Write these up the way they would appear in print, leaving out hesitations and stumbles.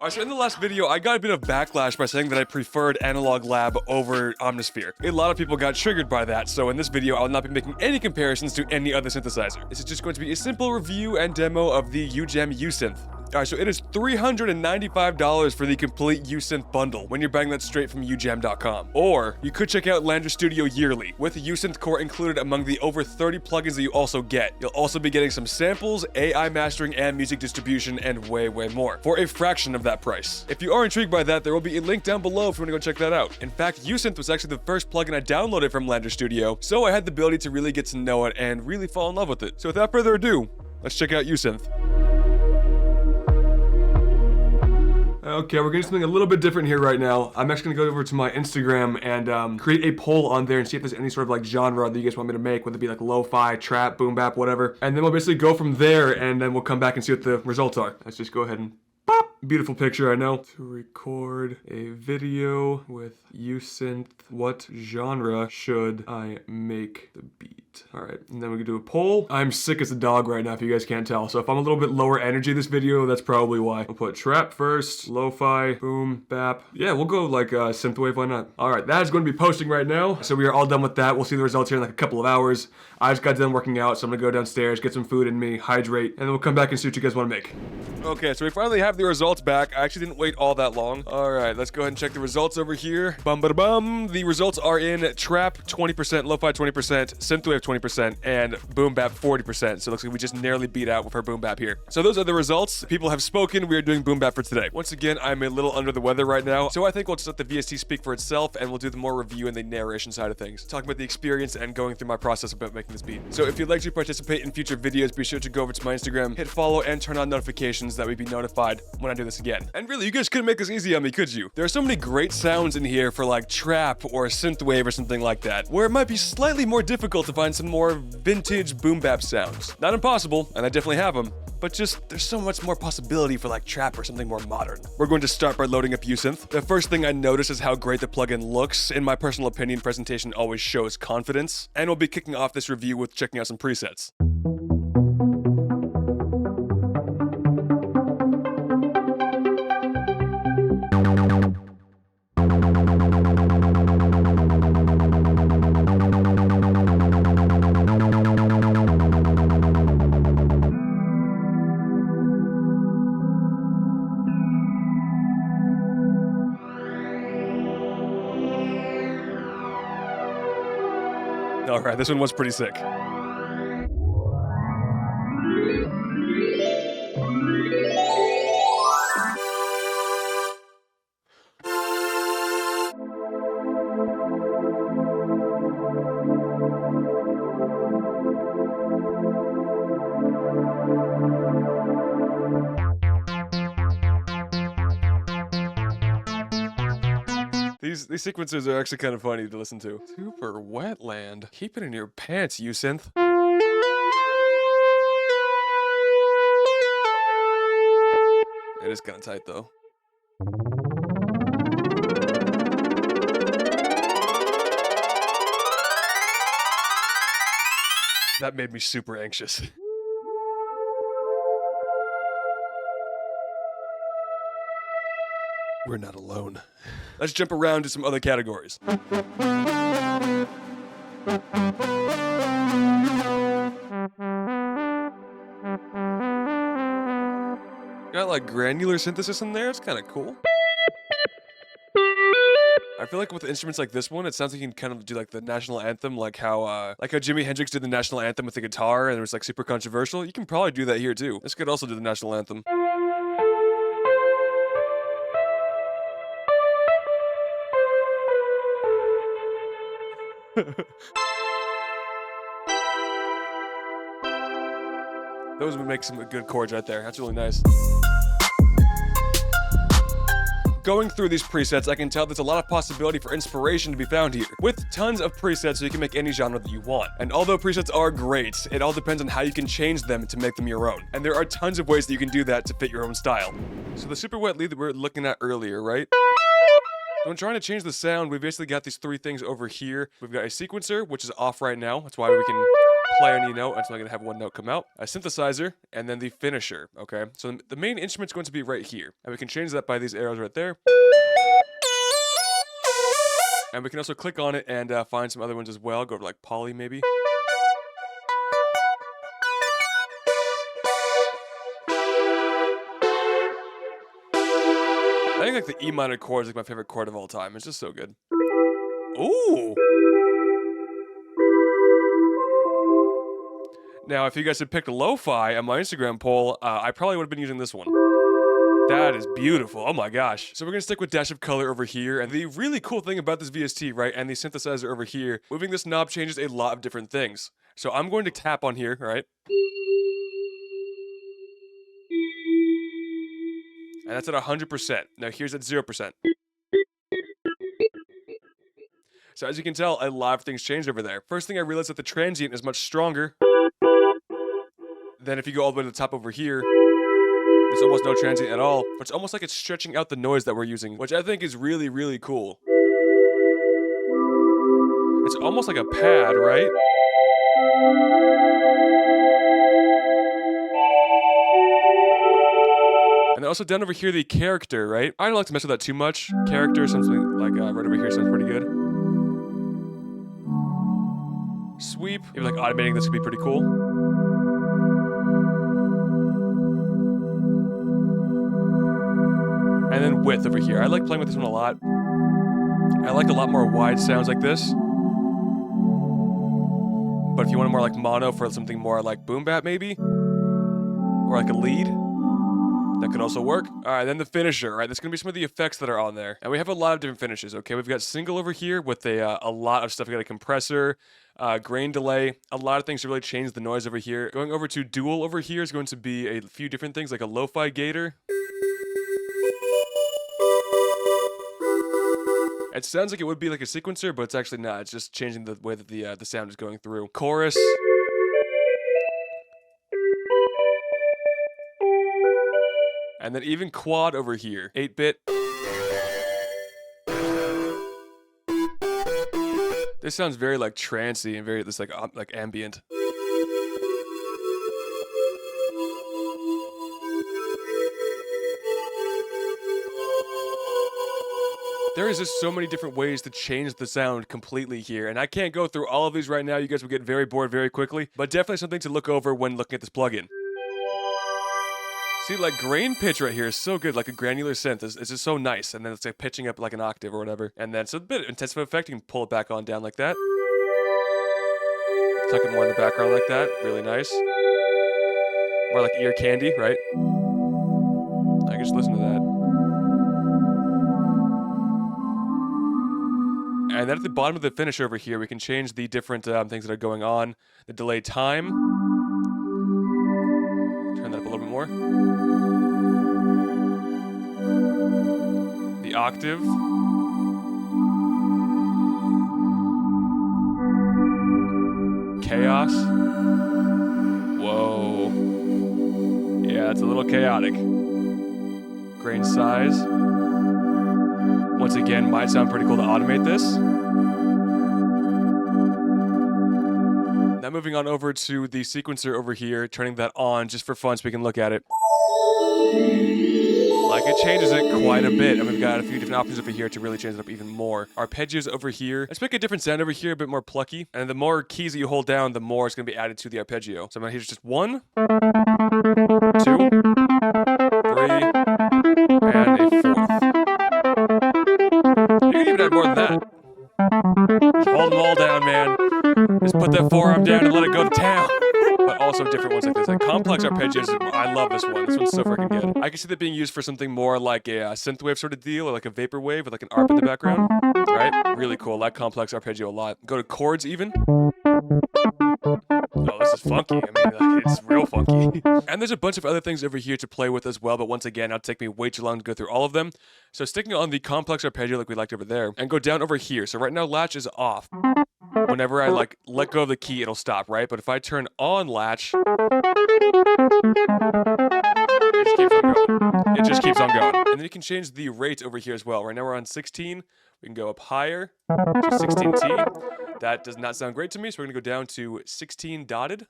Alright, so in the last video, I got a bit of backlash by saying that I preferred Analog Lab over Omnisphere. A lot of people got triggered by that, so in this video, I'll not be making any comparisons to any other synthesizer. This is just going to be a simple review and demo of the Ujam Usynth. Alright, so it is $395 for the complete Usynth bundle when you're buying that straight from ujam.com. Or, you could check out LANDR Studio yearly, with the Usynth core included among the over 30 plugins that you also get. You'll also be getting some samples, AI mastering, and music distribution, and way more, for a fraction of that price. If you are intrigued by that, there will be a link down below if you want to go check that out. In fact, Usynth was actually the first plugin I downloaded from LANDR Studio, so I had the ability to really get to know it and really fall in love with it. So without further ado, let's check out Usynth. Okay, we're gonna do something a little bit different here right now. I'm actually gonna go over to my Instagram and create a poll on there and see if there's any sort of like genre that you guys want me to make, whether it be like lo-fi, trap, boom bap, whatever. And then we'll basically go from there, and then we'll come back and see what the results are. Let's just go ahead and pop. Beautiful picture, I know. To record a video with Usynth, what genre should I make the beat? All right, and then we can do a poll. I'm sick as a dog right now, if you guys can't tell. So if I'm a little bit lower energy this video, that's probably why. I'll put trap first, lo-fi, boom, bap. Yeah, we'll go like synthwave, why not? All right, that is going to be posting right now. So we are all done with that. We'll see the results here in like a couple of hours. I just got done working out, so I'm gonna go downstairs, get some food in me, hydrate, and then we'll come back and see what you guys want to make. Okay, so we finally have the results back. I actually didn't wait all that long. All right, let's go ahead and check the results over here. Bum ba da bum. The results are in trap 20%, lo-fi 20%, synthwave 20%, and boom bap 40%. So it looks like we just narrowly beat out with our boom bap here. So those are the results. People have spoken. We are doing boom bap for today. Once again, I'm a little under the weather right now, so I think we'll just let the VST speak for itself, and we'll do the more review and the narration side of things, talking about the experience and going through my process about making this beat. So if you'd like to participate in future videos, be sure to go over to my Instagram, hit follow, and turn on notifications that we'd be notified when I do this again. And really, you guys couldn't make this easy on me, could you? There are so many great sounds in here for like trap or synthwave or something like that, where it might be slightly more difficult to find some more vintage boom bap sounds. Not impossible, and I definitely have them, but just there's so much more possibility for like trap or something more modern. We're going to start by loading up Usynth. The first thing I notice is how great the plugin looks. In my personal opinion, presentation always shows confidence, and we'll be kicking off this review with checking out some presets. Alright, this one was pretty sick. These sequences are actually kind of funny to listen to. Super wetland. Keep it in your pants, Usynth. It is kind of tight, though. That made me super anxious. We're not alone. Let's jump around to some other categories. Got like granular synthesis in there, it's kind of cool. I feel like with instruments like this one, it sounds like you can kind of do like the national anthem, like how Jimi Hendrix did the national anthem with the guitar and it was like super controversial. You can probably do that here too. This could also do the national anthem. Those would make some good chords right there. That's really nice. Going through these presets, I can tell there's a lot of possibility for inspiration to be found here, with tons of presets so you can make any genre that you want. And although presets are great, it all depends on how you can change them to make them your own. And there are tons of ways that you can do that to fit your own style. So the super wet lead that we were looking at earlier, right? So I'm trying to change the sound. We've basically got these three things over here. We've got a sequencer, which is off right now. That's why we can play any note until I'm going to have one note come out. A synthesizer, and then the finisher, okay? So the main instrument's going to be right here. And we can change that by these arrows right there. And we can also click on it and find some other ones as well. Go to like poly maybe. I think like the E minor chord is like my favorite chord of all time. It's just so good. Ooh! Now, if you guys had picked a lo-fi on my Instagram poll, I probably would have been using this one. That is beautiful. Oh my gosh. So we're going to stick with dash of color over here. And the really cool thing about this VST, right, and the synthesizer over here, moving this knob changes a lot of different things. So I'm going to tap on here, right? And that's at 100%. Now here's at 0%. So as you can tell, a lot of things changed over there. First thing I realized that the transient is much stronger than if you go all the way to the top over here. There's almost no transient at all, but it's almost like it's stretching out the noise that we're using, which I think is really, really cool. It's almost like a pad, right? And then also down over here, the character, right? I don't like to mess with that too much. Character, something like right over here sounds pretty good. Sweep, maybe like automating this could be pretty cool. And then width over here. I like playing with this one a lot. I like a lot more wide sounds like this. But if you want more like mono for something more like boom bap maybe, or like a lead, that could also work. All right, then the finisher, right? That's gonna be some of the effects that are on there. And we have a lot of different finishes, okay? We've got single over here with a lot of stuff. We got a compressor, grain delay, a lot of things to really change the noise over here. Going over to dual over here is going to be a few different things like a lo-fi gator. It sounds like it would be like a sequencer, but it's actually not. It's just changing the way that the sound is going through. Chorus. And then even quad over here, 8-bit. This sounds very like trancey and very this like ambient. There is just so many different ways to change the sound completely here, and I can't go through all of these right now. You guys will get very bored very quickly, but definitely something to look over when looking at this plugin. See, like grain pitch right here is so good, like a granular synth. It's just so nice, and then it's like pitching up like an octave or whatever, and then it's a bit of intensive effect. You can pull it back on down like that. Tuck it more in the background like that. Really nice. More like ear candy, right? I can just listen to that. And then at the bottom of the finish over here, we can change the different things that are going on. The delay time. Turn that up a little bit more. The octave. Chaos. Whoa. Yeah, it's a little chaotic. Grain size. Once again, might sound pretty cool to automate this. Now moving on over to the sequencer over here, turning that on just for fun so we can look at it. Like it changes it quite a bit, and we've got a few different options over here to really change it up even more. Arpeggios over here. Let's make a different sound over here, a bit more plucky. And the more keys that you hold down, the more it's going to be added to the arpeggio. So I'm going to hit just 1, 2, 3, and a 4th. You can even add more than that. Just hold them all down, man. Just put that forearm down and let it go to town. But also different ones like this, like complex arpeggios. I love this one. This one's so freaking good. I can see that being used for something more like a synthwave sort of deal, or like a vaporwave with like an ARP in the background. Right? Really cool. I like complex arpeggio a lot. Go to chords even. Oh, this is funky. I mean, like, it's real funky. And there's a bunch of other things over here to play with as well, but once again, it'll take me way too long to go through all of them. So sticking on the complex arpeggio like we liked over there, and go down over here. So right now, latch is off. Whenever I like let go of the key, it'll stop, right? But if I turn on latch, it just keeps on going. It just keeps on going. And then you can change the rate over here as well. Right now we're on 16. We can go up higher to 16T. That does not sound great to me, so we're gonna go down to 16 dotted.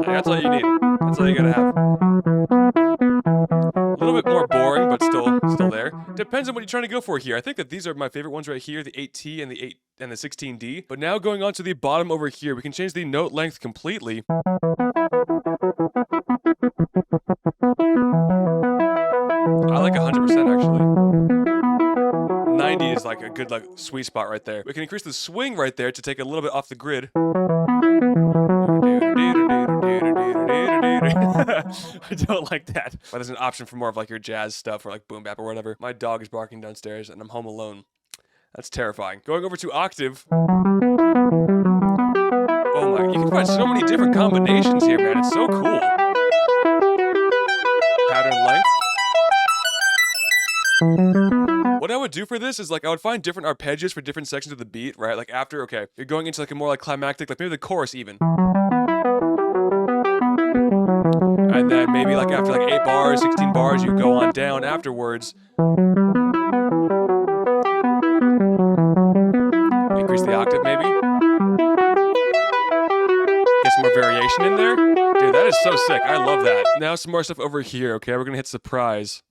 Hey, that's all you need. That's all you gotta have. A little bit more boring, but still there. Depends on what you're trying to go for here. I think that these are my favorite ones right here, the 8T and the 16D. But now going on to the bottom over here, we can change the note length completely. I like 100% actually. 90 is like a good sweet spot right there. We can increase the swing right there to take a little bit off the grid. I don't like that. But there's an option for more of like your jazz stuff or like boom bap or whatever. My dog is barking downstairs and I'm home alone. That's terrifying. Going over to octave. Oh my, you can find so many different combinations here, man. It's so cool. Pattern length. What I would do for this is like I would find different arpeggios for different sections of the beat, right? Like after, okay, you're going into like a more like climactic, like maybe the chorus even. And then maybe like after like 8 bars, 16 bars, you go on down afterwards. Increase the octave maybe. Get some more variation in there. Dude, that is so sick. I love that. Now some more stuff over here, okay? We're gonna hit surprise.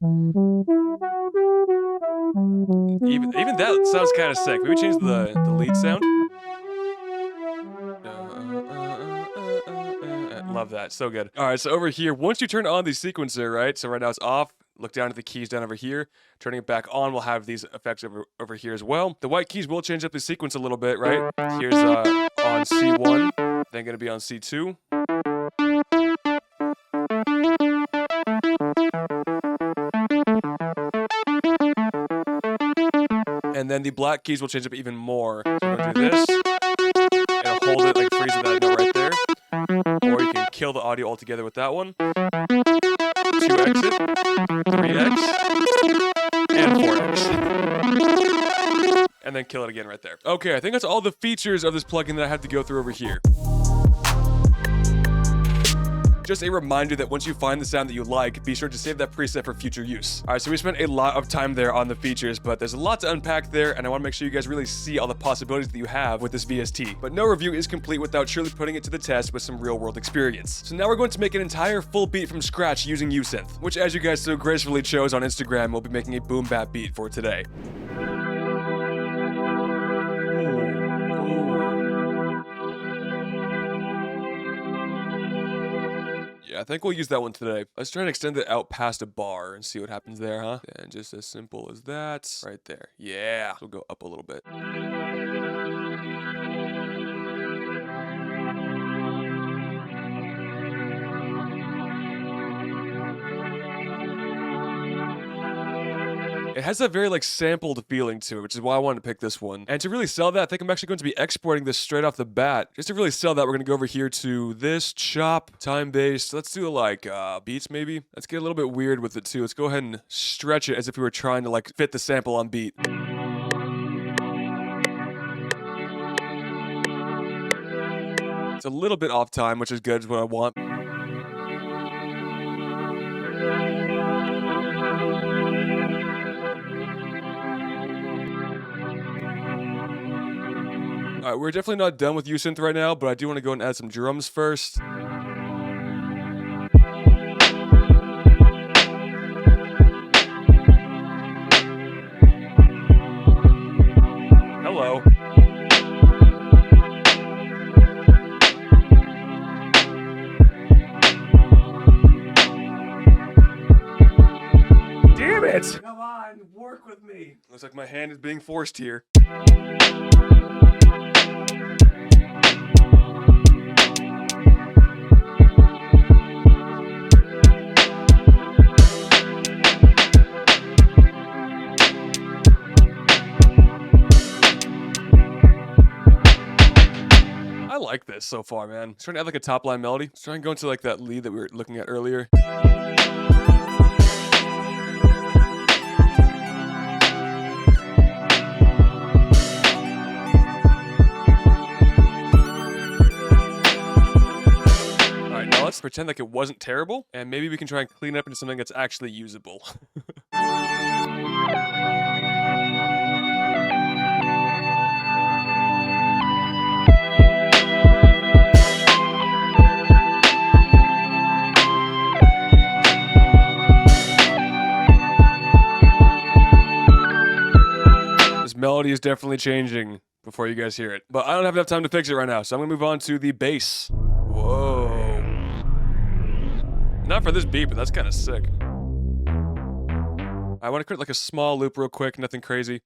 Even that sounds kind of sick. Maybe change the lead sound. Love that. So good. All right, so over here, once you turn on the sequencer, right? So right now it's off. Look down at the keys down over here. Turning it back on, we'll have these effects over here as well. The white keys will change up the sequence a little bit, right? Here's on C1, then going to be on C2. And then the black keys will change up even more. So I'm going to do this. It'll hold it, like freeze that note right there. Or you can kill the audio altogether with that one. 2x it, 3x, and 4x. And then kill it again right there. Okay, I think that's all the features of this plugin that I have to go through over here. Just a reminder that once you find the sound that you like, be sure to save that preset for future use. All right, so we spent a lot of time there on the features, but there's a lot to unpack there, and I want to make sure you guys really see all the possibilities that you have with this VST. But no review is complete without surely putting it to the test with some real-world experience. So now we're going to make an entire full beat from scratch using Usynth, which, as you guys so gracefully chose on Instagram, we'll be making a boom bap beat for today. Yeah, I think we'll use that one today. Let's try and extend it out past a bar and see what happens there, huh? And just as simple as that. Right there. Yeah. We'll go up a little bit. It has that very like sampled feeling to it, which is why I wanted to pick this one. And to really sell that, I think I'm actually going to be exporting this straight off the bat. Just to really sell that, we're going to go over here to this chop, time-based. Let's do like beats maybe. Let's get a little bit weird with it too. Let's go ahead and stretch it as if we were trying to like fit the sample on beat. It's a little bit off time, which is good, is what I want. All right, we're definitely not done with Usynth right now, but I do want to go and add some drums first. Hello. Damn it! Come on, work with me. Looks like my hand is being forced here. I like this so far, man. Let's try to add like a top line melody. Let's try and go into like that lead that we were looking at earlier. Alright, now let's pretend like it wasn't terrible, and maybe we can try and clean it up into something that's actually usable. This melody is definitely changing before you guys hear it. But I don't have enough time to fix it right now, so I'm gonna move on to the bass. Whoa. Not for this beat, but that's kind of sick. I want to create like a small loop real quick, nothing crazy.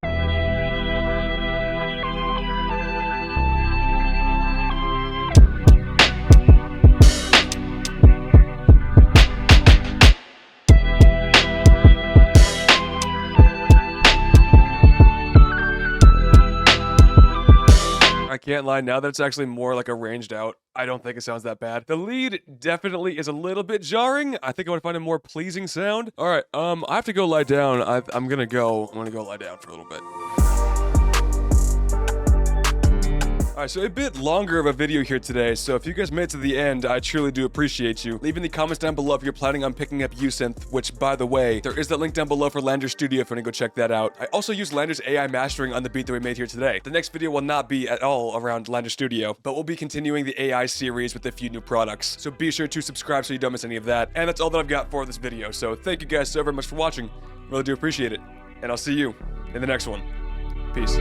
I can't lie, now that it's actually more like arranged out, I don't think it sounds that bad. The lead definitely is a little bit jarring. I think I want to find a more pleasing sound. All right, I have to go lie down. I'm gonna go lie down for a little bit. All right, so a bit longer of a video here today, so if you guys made it to the end, I truly do appreciate you. Leave in the comments down below if you're planning on picking up Usynth, which, by the way, there is that link down below for LANDR Studio if you want to go check that out. I also use LANDR's AI mastering on the beat that we made here today. The next video will not be at all around LANDR Studio, but we'll be continuing the AI series with a few new products. So be sure to subscribe so you don't miss any of that. And that's all that I've got for this video, so thank you guys so very much for watching. Really do appreciate it. And I'll see you in the next one. Peace.